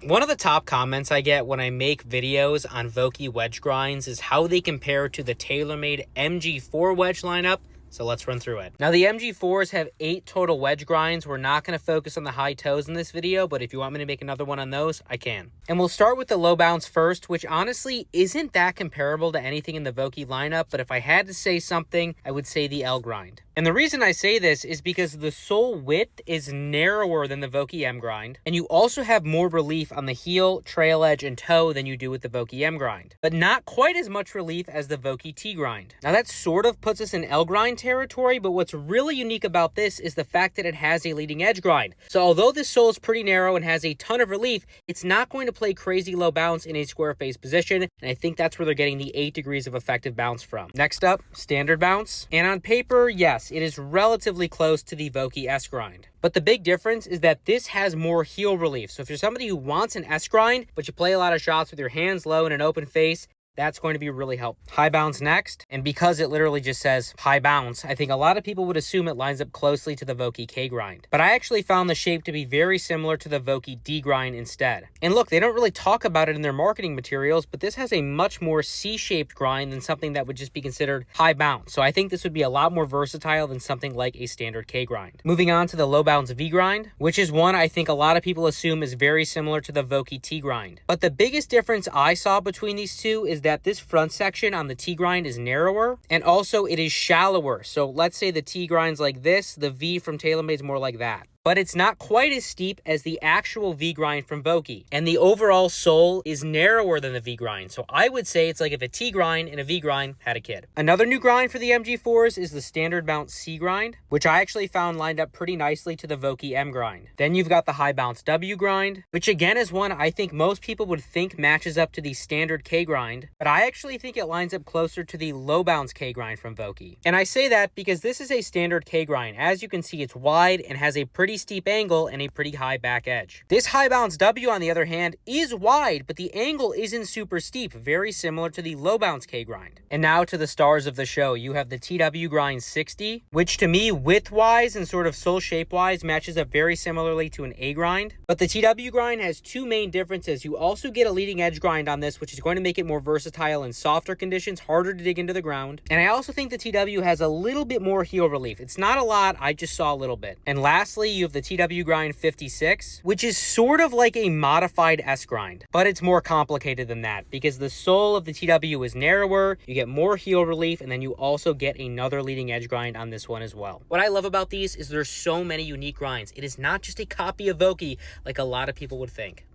One of the top comments I get when I make videos on Vokey wedge grinds is how they compare to the Taylormade MG4 wedge lineup. So let's run through it. Now the MG4s have 8 total wedge grinds. We're not going to focus on the high toes in this video, but if you want me to make another one on those, I can. And we'll start with the low bounce first, which honestly isn't that comparable to anything in the Vokey lineup, but if I had to say something, I would say the L grind. And the reason I say this is because the sole width is narrower than the Vokey M grind, and you also have more relief on the heel, trail edge, and toe than you do with the Vokey M grind, but not quite as much relief as the Vokey T grind. Now that sort of puts us in L grind territory, but what's really unique about this is the fact that it has a leading edge grind. So although this sole is pretty narrow and has a ton of relief, it's not going to play crazy low bounce in a square face position, and I think that's where they're getting the 8 degrees of effective bounce from. Next up, standard bounce. And on paper, yes, it is relatively close to the Vokey S grind. But the big difference is that this has more heel relief. So if you're somebody who wants an S grind, but you play a lot of shots with your hands low and an open face, that's going to be really helpful. High bounce next, and because it literally just says high bounce, I think a lot of people would assume it lines up closely to the Vokey K grind. But I actually found the shape to be very similar to the Vokey D grind instead. And look, they don't really talk about it in their marketing materials, but this has a much more C-shaped grind than something that would just be considered high bounce. So I think this would be a lot more versatile than something like a standard K grind. Moving on to the low bounce V grind, which is one I think a lot of people assume is very similar to the Vokey T grind. But the biggest difference I saw between these two is that this front section on the T grind is narrower, and also it is shallower. So let's say the T grind's like this, the V from Taylormade is more like that. But it's not quite as steep as the actual V grind from Vokey. And the overall sole is narrower than the V grind. So I would say it's like if a T grind and a V grind had a kid. Another new grind for the MG4s is the standard bounce C grind, which I actually found lined up pretty nicely to the Vokey M grind. Then you've got the high bounce W grind, which again is one I think most people would think matches up to the standard K grind, but I actually think it lines up closer to the low bounce K grind from Vokey. And I say that because this is a standard K grind. As you can see, it's wide and has a pretty steep angle and a pretty high back edge. This high bounce W, on the other hand, is wide, but the angle isn't super steep, very similar to the low bounce K grind. And now to the stars of the show. You have the TW grind 60, which to me, width-wise and sort of sole shape-wise, matches up very similarly to an A grind. But the TW grind has two main differences. You also get a leading edge grind on this, which is going to make it more versatile in softer conditions, harder to dig into the ground. And I also think the TW has a little bit more heel relief. It's not a lot, I just saw a little bit. And lastly, you have the TW grind 56, which is sort of like a modified S grind, but it's more complicated than that because the sole of the TW is narrower, you get more heel relief, and then you also get another leading edge grind on this one as well. What I love about these is there's so many unique grinds. It is not just a copy of Vokey like a lot of people would think.